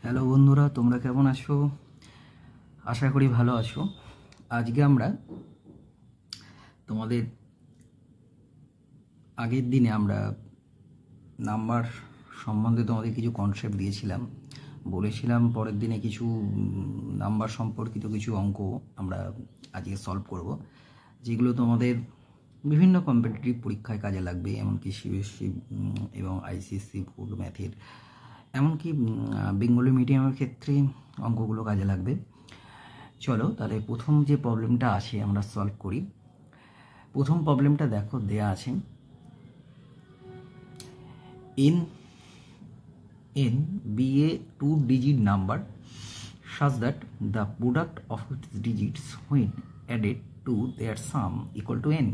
Hello বন্ধুরা, তোমরা কেমন আছো? আশা করি ভালো আছো। আজকে আমরা তোমাদের আগের দিনে আমরা নাম্বার সম্বন্ধে তোমাদের কিছু কনসেপ্ট দিয়েছিলাম, বলেছিলাম পরের দিনে কিছু নাম্বার সম্পর্কিত কিছু অঙ্ক আমরা আজকে সলভ করব, যেগুলো তোমাদের বিভিন্ন কম্পিটিটিভ পরীক্ষায় কাজে লাগবে, এমনকি সিবিএসসি এবং আইসিএসসি বোর্ড ম্যাথের, এমনকি বেঙ্গলি মিডিয়ামের ক্ষেত্রে অঙ্কগুলো কাজে লাগবে। চলো তাহলে প্রথম যে প্রবলেমটা আছে আমরা সলভ করি। প্রথম প্রবলেমটা দেখো, দেয়া আছে in be a two-digit number such that the product of its digits when added to their sum equal to n.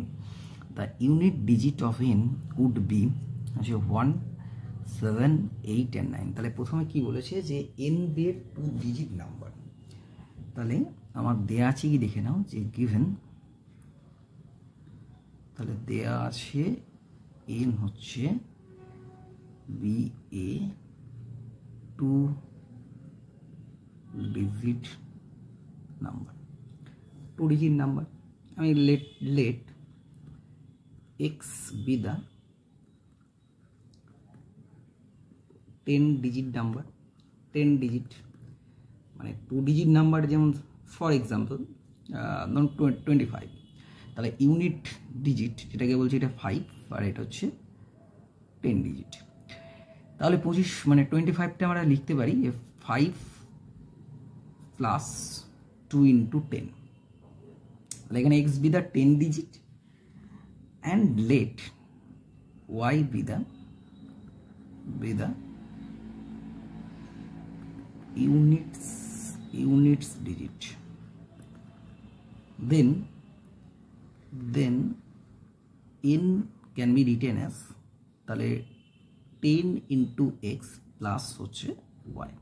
The unit digit of n would be 1, 7, 8 and 9. তাহলে প্রথমে কি বলেছে যে n be a two-digit number। তাহলে আমার দেয়া আছে কি দেখে নাও, যে given, তাহলে দেয়া আছে n হচ্ছে be a two-digit number, two-digit number। I mean let x be the 10-digit number। 10 digit মানে 2-digit নাম্বার, যেমন ফর এক্সাম্পল ধরুন 25, তাহলে ইউনিট ডিজিট যেটাকে বলছি এটা 5 আর এটা হচ্ছে 10 ডিজিট। তাহলে 25 মানে 25টা আমরা লিখতে পারি 5 প্লাস 2 ইন্টু 10। তাহলে এখানে x be the 10 digit and let y be the units digit। then n can be written as, তাহলে 10 into x প্লাস হচ্ছে y,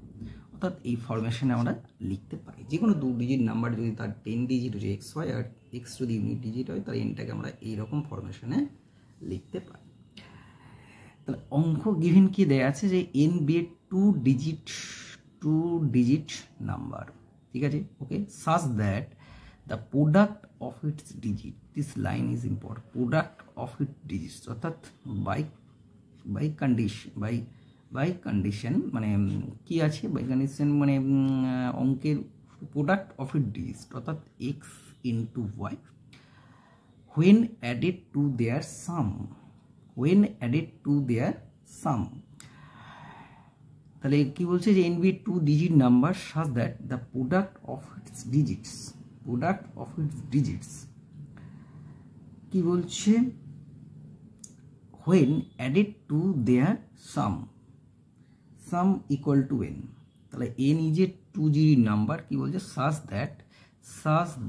অর্থাৎ এই ফরমেশনে আমরা লিখতে পারি। যে কোনো 2 ডিজিট নাম্বার যদি তার 10 ডিজিট হচ্ছে এক্স ওয়াই আর এক্স যদি ইউনিট ডিজিট হয়, তাহলে এনটাকে আমরা এইরকম ফরমেশনে লিখতে পারি। তাহলে অঙ্ক গিভেন কি দেয়া আছে যে n B A two digit number, ঠিক আছে, ওকে, such that the product of its digit, this line is important, product of its digits, অর্থাৎ বাই কন্ডিশন মানে কি আছে, বাই কন্ডিশন মানে অঙ্কের প্রোডাক্ট অফ ইট ডিজিট অর্থাৎ x into y when added to their sum। তাহলে কি বলছে যে এনবি two digit number such that the product of its digits কি বলছে when added to their sum equal to n। তাহলে n is a 2-digit number, কি বলছে such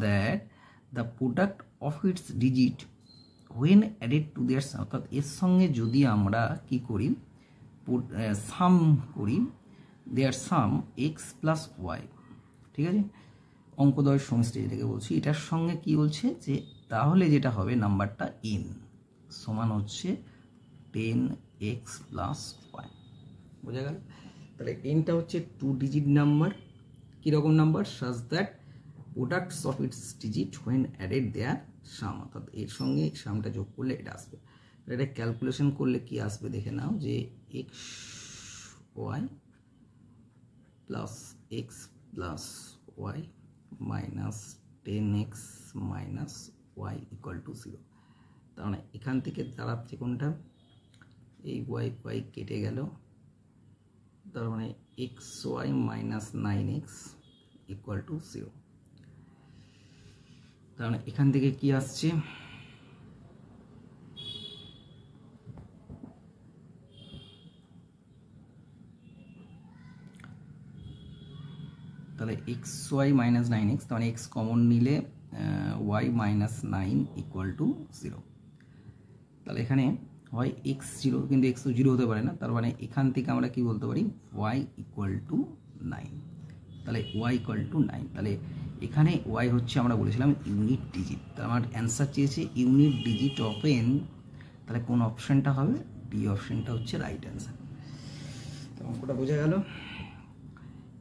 that the product of its digit when added to their sum, অর্থাৎ এর সঙ্গে যদি আমরা কি করি, সাম করি দেয়ার সাম এক্স প্লাস ওয়াই, ঠিক আছে, অঙ্কদ্বয়ের সমষ্টি যেটাকে বলছি, এটার সঙ্গে কি বলছে যে তাহলে যেটা হবে নাম্বারটা n সমান হচ্ছে 10x প্লাস ওয়াই। বোঝা গেল? তাহলে nটা হচ্ছে 2-digit নাম্বার, কীরকম number, such that products of its digit when added their sum, অর্থাৎ এর সঙ্গে সামটা যোগ করলে এটা আসবে। এটা ক্যালকুলেশন করলে কি আসবে দেখে নাও, যে x y plus x plus y minus 10x minus y equal to 0। তার মানে এখান থেকে দাঁড়াচ্ছে কোনটা, এই ওয়াই কেটে গেল, তার মানে x y minus 9x equal to 0। তার মানে এখান থেকে কি আসছে, তাহলে এক্স ওয়াই মাইনাস 9x, তার মানে এক্স কমন নিলে ওয়াই মাইনাস 9 ইকুয়াল টু 0। তাহলে এখানে হয় এক্স 0, কিন্তু এক্স তো 0 হতে পারে না, তার মানে এখান থেকে আমরা কি বলতে পারি, ওয়াই ইকুয়াল টু 9। তাহলে ওয়াই ইকুয়াল টু 9, তাহলে এখানে ওয়াই হচ্ছে আমরা বলেছিলাম ইউনিট ডিজিট, তার আমার অ্যান্সার চেয়েছে ইউনিট ডিজিট অফ এন, তাহলে কোন অপশানটা হবে, ডি অপশানটা হচ্ছে রাইট অ্যান্সার। অঙ্কটা বোঝা গেল?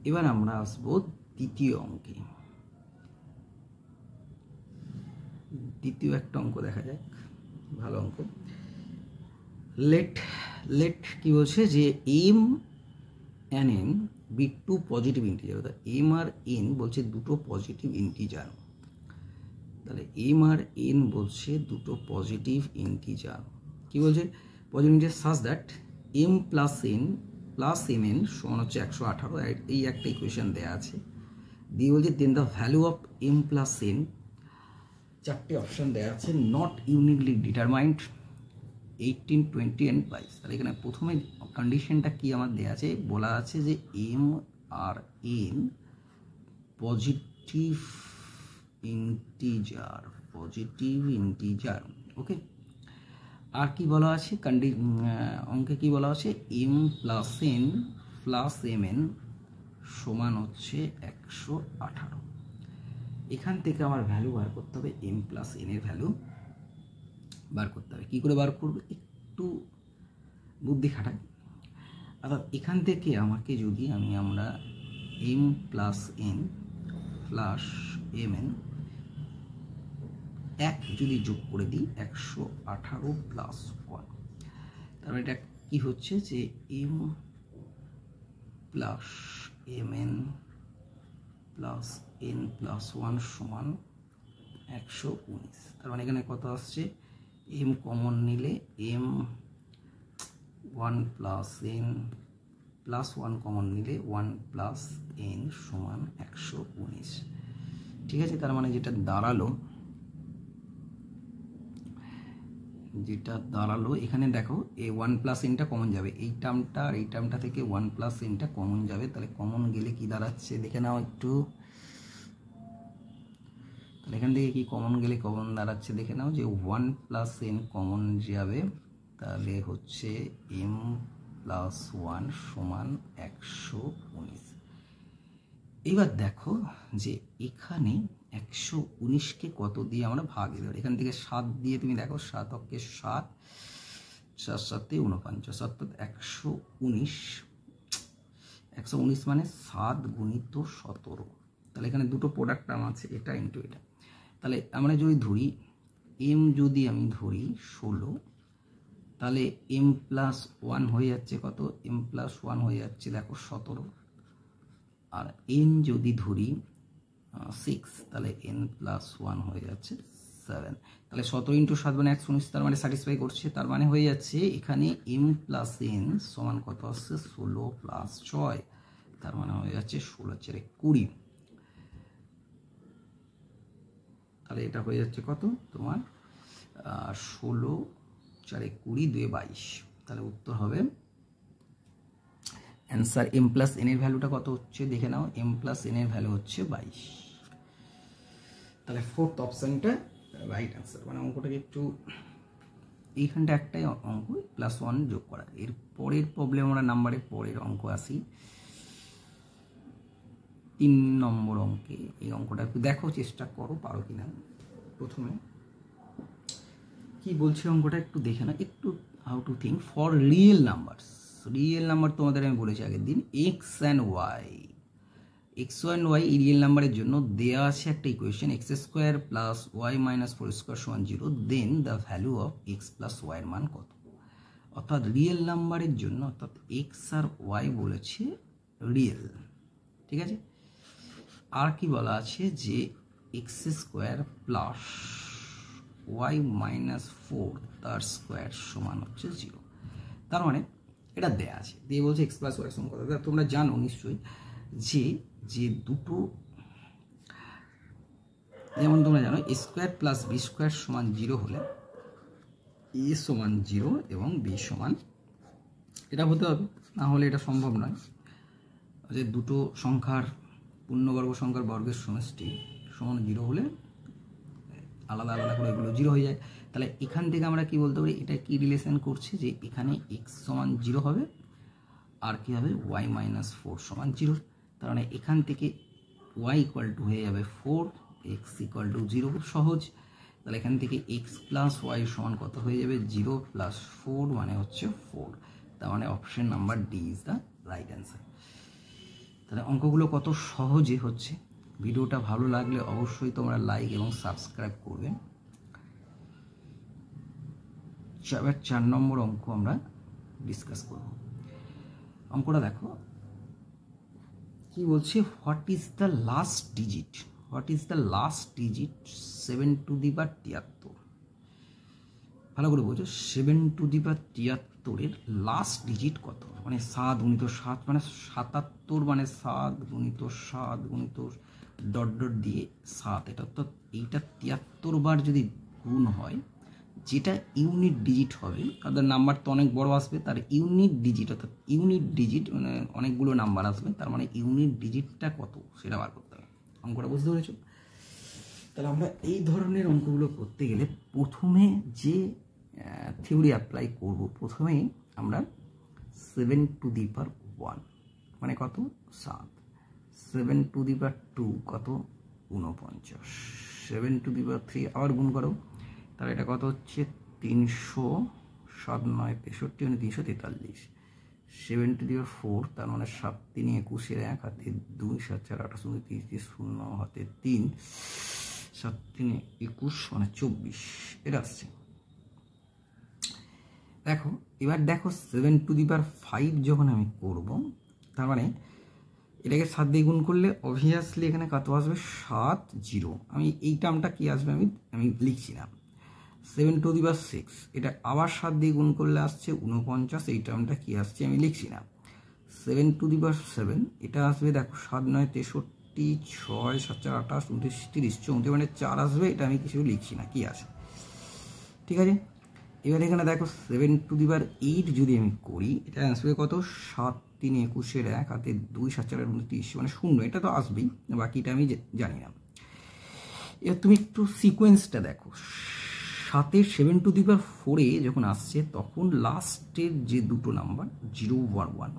এবার আমরা আসবো দ্বিতীয় অঙ্কে। দ্বিতীয় একটা অঙ্ক দেখা যাক, ভালো অঙ্ক। লেট কি বলছে যে m and n be two positive integer, অর্থাৎ এম আর এন বলছে দুটো পজিটিভ ইন্টিজার। তাহলে এম আর এন বলছে দুটো পজিটিভ ইন্টিজার। কি বলছে? Positive integer such that m plus n plus m n সমান হচ্ছে 118, এই একটা ইকুয়েশন দেওয়া আছে। দিয়ে বলছে then the value of M plus N, চারটে অপশন দেওয়া আছে, নট ইউনিকলি ডিটারমাইন্ড 18, 20 and 22। তাহলে এখানে প্রথমে কন্ডিশনটা কি আমার দেওয়া আছে, বলা আছে যে এম আর এন পজিটিভ ইন্টিজার, ওকে। আর কি বলা আছে অঙ্কে কি বলা আছে, m plus n plus m n সমান হচ্ছে 118। এখান থেকে আমার ভ্যালু বার করতে হবে, এম প্লাস এন এর ভ্যালু বার করতে হবে। কী করে বার করবো, একটু বুদ্ধি খাটাই। অর্থাৎ এখান থেকে আমাকে যদি আমরা m plus n plus m n এক যদি যোগ করে দিই 118 প্লাস 1, তারপরে এটা কি হচ্ছে যে m plus m n plus n plus 1 সমান 119। তার মানে এখানে কত আসছে, এম কমন নিলে m 1 plus n plus 1 common নিলে 1 প্লাস এন সমান 119। ঠিক আছে, তার মানে যেটা দাঁড়ালো এখানে দেখো এই 1 প্লাস এনটা কমন যাবে, এই টার্মটা আর এই টার্মটা থেকে 1 প্লাস এনটা কমন যাবে। তাহলে কমন গেলে কি দাঁড়াচ্ছে দেখে নাও একটু। তাহলে এখান থেকে কি কমন গেলে কমন দাঁড়াচ্ছে দেখে নাও, যে 1 প্লাস এন কমন যাবে, তাহলে হচ্ছে এম প্লাস 1 সমান 119। এবার দেখো যে এখানে 119কে কত দিয়ে আমরা ভাগ দেব, এখান থেকে 7 দিয়ে তুমি দেখো, 7 অক্ষে 7, 4 7 49, অর্থাৎ 119 মানে 7 গুণিত 17। তাহলে এখানে দুটো প্রোডাক্ট টার্ম আছে, এটা ইন্টু এটা। তাহলে আমরা যদি ধরি এম, যদি আমি ধরি 16, তাহলে এম প্লাস 1 হয়ে যাচ্ছে কত, এম প্লাস 1 হয়ে যাচ্ছে দেখো 17। আর এন যদি ধরি 6, তাহলে এন প্লাস 1 হয়ে যাচ্ছে 7। তাহলে 17 ইন্টু 7 মানে 119, তার মানে স্যাটিসফাই করছে। তার মানে হয়ে যাচ্ছে এখানে এম প্লাস এন সমান কত আসছে, 16 প্লাস 6, তার মানে হয়ে যাচ্ছে 16 4 20। তাহলে এটা হয়ে যাচ্ছে কত তোমার 16 4 20 2 22। তাহলে উত্তর হবে অ্যান্সার এম প্লাস এন এর ভ্যালুটা কত হচ্ছে দেখে নাও, এম প্লাস এন এর ভ্যালু হচ্ছে 22। তাহলে ফোর্থ অপশনটা রাইট অ্যান্সার। মানে অঙ্কটাকে একটু এইখানটা একটাই অঙ্ক +1 যোগ করা। এর পরের প্রবলেম আমরা নাম্বারের পরের অঙ্ক আসি, 3 নম্বর অঙ্কে। এই অঙ্কটা একটু দেখো, চেষ্টা করো পারো কিনা। প্রথমে কি বলছে অঙ্কটা একটু দেখে না, একটু how to think for real numbers. Real number তোমাদের আমি বলেছি আগের দিন, এক্স অ্যান্ড ওয়াই এই রিয়েল নাম্বারের জন্য দেওয়া আছে একটা equation, x² plus y minus 4² সমান 0, then the value of X plus Y এর মান কত। অর্থাৎ রিয়েল নাম্বারের জন্য, অর্থাৎ এক্স আর ওয়াই বলেছে রিয়েল, ঠিক আছে। আর কি বলা আছে যে x² প্লাস ওয়াই মাইনাস 4 তার স্কোয়ার সমান হচ্ছে 0। তার মানে এটা দেয়া আছে, দিয়ে বলছে এক্স প্লাস ওয়াই সমান কত। তোমরা জানো নিশ্চয়ই যে দুটো, যেমন তোমরা জানো a² প্লাস b² সমান 0 হলে a সমান 0 এবং b সমান, এটা হতে হবে, না হলে এটা সম্ভব নয়। যে দুটো সংখ্যার পূর্ণবর্গ সংখ্যার বর্গের সমষ্টি সমান 0 হলে আলাদা আলাদা করে এগুলো 0 হয়ে যায়। তাহলে এখান থেকে আমরা কি বলতে পারি, এটা কি রিলেশন করছে, যে এখানে x সমান 0 হবে আর কি হবে y মাইনাস 4 সমান 0। তার মানে এখান থেকে y ইকুয়াল টু হয়ে যাবে 4, x ইকুয়াল টু 0, খুব সহজ। তাহলে এখান থেকে x প্লাস ওয়াই সমান কত হয়ে যাবে, 0 প্লাস 4 মানে হচ্ছে 4। তার মানে option number D is the right answer. তাহলে অঙ্কগুলো কত সহজে হচ্ছে। ভিডিওটা ভালো লাগলে অবশ্যই তোমরা লাইক এবং সাবস্ক্রাইব করবে। এবার 4 নম্বর অঙ্ক আমরা ডিসকাস করব। অঙ্কটা দেখো কি বলছে, what is the last digit, what is the last digit 7 to the power 73। ভালো করে বলছো, 7 টু দি পাওয়ার 73-এর লাস্ট ডিজিট কত, মানে 7 গুণিত 7 মানে 77, মানে 7 গুণিত 7 গুণিত ডট ডট দিয়ে 7, এটা তো এইটা 73 বার যদি গুণ হয়, যেটা ইউনিট ডিজিট হবে, তাদের নাম্বার তো অনেক বড় আসবে, তার ইউনিট ডিজিট অর্থাৎ ইউনিট ডিজিট মানে অনেকগুলো নাম্বার আসবে, তার মানে ইউনিট ডিজিটটা কত সেটা বার করতে হবে। অঙ্কটা বুঝতে পেরেছো? তাহলে আমরা এই ধরনের অঙ্কগুলো করতে গেলে প্রথমে যে থিওরি অ্যাপ্লাই করব, প্রথমে আমরা 7 টু দি পাওয়ার 1 মানে কত 7, 7 টু দি পাওয়ার 2 কত 49, 7 টু দি পাওয়ার 3 আবার গুণ করো, তাহলে এটা কত হচ্ছে 307 9 63 মানে 343, 7 টু দি পাওয়ার 4 তার মানে 7 3 21 1 হাতে 2 7 4 8 0 30 0 হাতে 3 7 3 21 মানে 24 এটা আসছে। দেখো এবার দেখো 7 টু দি পাওয়ার 5 যখন আমি করব, তার মানে এটাকে 7 দিয়ে গুণ করলে অবভিয়াসলি এখানে কত আসবে 7 0, আমি এই টার্মটা কি আসবে আমি লিখছি না। 7 টু দি পাওয়ার 6 এটা আবার 7 দিয়ে গুণ করলে আসছে 49, এই টার্মটা কি আসছে আমি লিখছি না। 7 টু দি পাওয়ার 7 এটা আসবে দেখো 7 9 63 6 7 4 28 29 30 34 মানে 4 আসবে, এটা আমি কিছু লিখছি না, কি আছে ঠিক আছে। এবার এখানে দেখো 7 টু দি পাওয়ার 8 যদি আমি করি, এটা আসবে কত 7 3 21 1 হাতে 2 7 4 29 মানে 0, এটা তো আসবেই, বাকিটা আমি জানি না। এবার তুমি একটু সিকোয়েন্সটা দেখো, 7 7 টু দি পাওয়ার 4 যখন আসছে তখন লাস্টের যে দুটো নাম্বার 0 আর 1,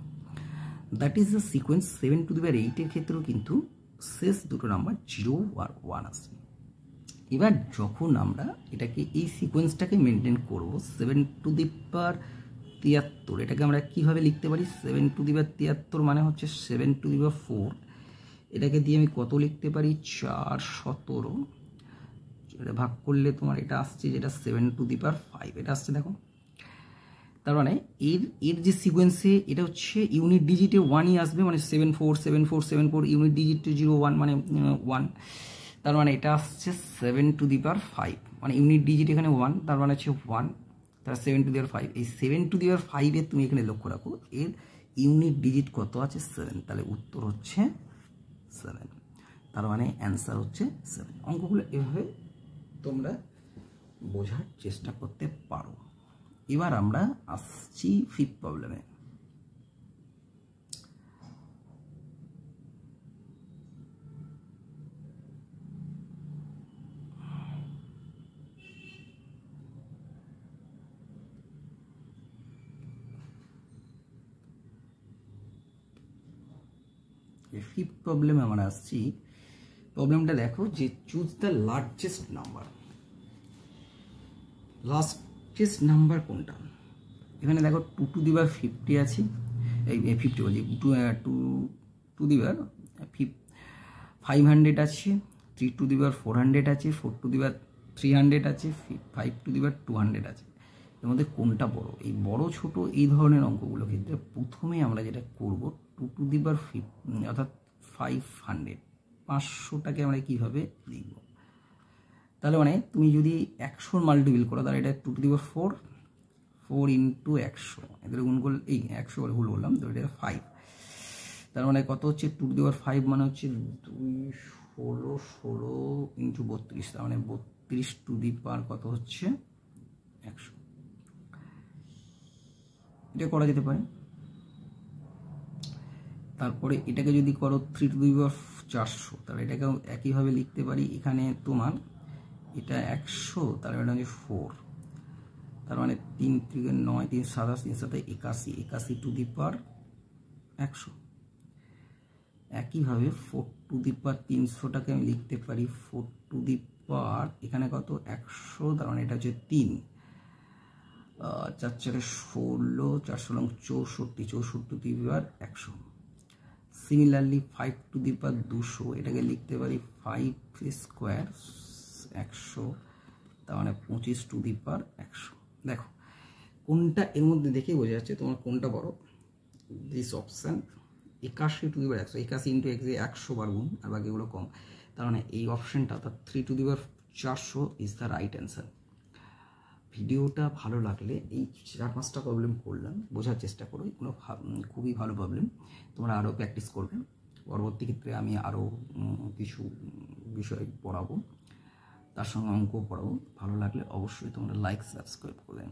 that is the sequence. 7 to the power 8-এর ক্ষেত্রেও কিন্তু শেষ দুটো নাম্বার 0 আর 1 আসবে। এবার যখন আমরা এটাকে এই সিকোয়েন্সটাকে মেনটেন করব, 7 টু দি পাওয়ার 73 এটাকে আমরা কিভাবে লিখতে পারি, 7 টু দি পাওয়ার 73 মানে হচ্ছে 7 টু দি পাওয়ার 4, এটাকে দিয়ে আমি কত লিখতে পারি 4 17, এটা ভাগ করলে তোমার এটা আসছে যেটা 7 টু দি পাওয়ার 5 এটা আসছে দেখো। তার মানে এর যে সিকোয়েন্সে এটা হচ্ছে ইউনিট ডিজিটে 1ই আসবে, মানে 7 4 7 4 7 4 ইউনিট ডিজিট 0 1 মানে 1, তার মানে এটা আসছে 7 টু দি পাওয়ার 5 মানে ইউনিট ডিজিট এখানে 1, তার মানে হচ্ছে 1, তার 7 টু দি পাওয়ার 5, এই 7 টু দি পাওয়ার 5 এর তুমি এখানে লক্ষ্য রাখো এর ইউনিট ডিজিট কত আছে 7, তাহলে উত্তর হচ্ছে 7, তার মানে অ্যান্সার হচ্ছে 7। অঙ্কগুলো এভাবে তোমরা বোঝার চেষ্টা করতে পারো। এবার আমরা আসছি 5th প্রবলেমে। ফিফথ প্রবলেমে আমরা আসছি। প্রবলেমটা দেখো যে choose the largest number, largest number কোনটা, এখানে দেখো 2 টু দি পাওয়ার 50 আছে, এই 50 বলছি 2 টু দি পাওয়ার 500 আছে, 3 টু দি পাওয়ার 400 আছে, 4 টু দি পাওয়ার 300 আছে, 5 টু দি পাওয়ার 200 আছে। এর মধ্যে কোনটা বড়? এই বড় ছোট এই ধরনের অঙ্কগুলো ক্ষেত্রে প্রথমে আমরা যেটা করব 2 টু দি পাওয়ার 50 অর্থাৎ 500টাকে আমরা কিভাবে লিখব, তাহলে মানে তুমি যদি 100 মাল্টিপল করো তাহলে এটা 2 টু দি পাওয়ার 4 ইন্টু 100, এদের গুণ করলে এই 100 বলে ভুল বললাম, তো এটা 5, তার মানে কত হচ্ছে 2 টু দি পাওয়ার 5 মানে হচ্ছে 2 16 16 ইন্টু 32, তার মানে 32 টু দি পাওয়ার কত হচ্ছে 100, এটা করা যেতে পারে। তারপরে এটাকে যদি করো 3 টু দি পাওয়ার 400, তাহলে এটাকেও একইভাবে লিখতে পারি, এখানে তোমার এটা 100 তার মানে হচ্ছে 4, তার মানে 3 থেকে 9 3 27 3 7 81 81 টু দি পাওয়ার 100। একইভাবে 4 টু দি পাওয়ার 300টাকে আমি লিখতে পারি 4 টু দি পাওয়ার এখানে কত 100, তার মানে এটা হচ্ছে 3, 4 4 16 4 16 64 64 to the power 100। Similarly 5 to the power 200 এটাকে লিখতে পারি 5 স্কোয়ার 100, তার মানে 25 টু দি পাওয়ার 100। দেখো কোনটা এর মধ্যে দেখেই বোঝা যাচ্ছে তোমার কোনটা বড়। This option 81 two the power 100, 81 into 100 বার গুণ, আর বাকিগুলো কম, তার মানে এই অপশানটা অর্থাৎ 3 two the power 400 is the right answer. ভিডিওটা ভালো লাগলে এই 4-5টা প্রবলেম করলাম, বোঝার চেষ্টা করো, এগুলো খুবই ভালো প্রবলেম, তোমরা আরও প্র্যাকটিস করবে। পরবর্তী ক্ষেত্রে আমি আরও কিছু বিষয় পড়াবো, তার সঙ্গে অঙ্কও পড়াবো। ভালো লাগলে অবশ্যই তোমরা লাইক সাবস্ক্রাইব করবে।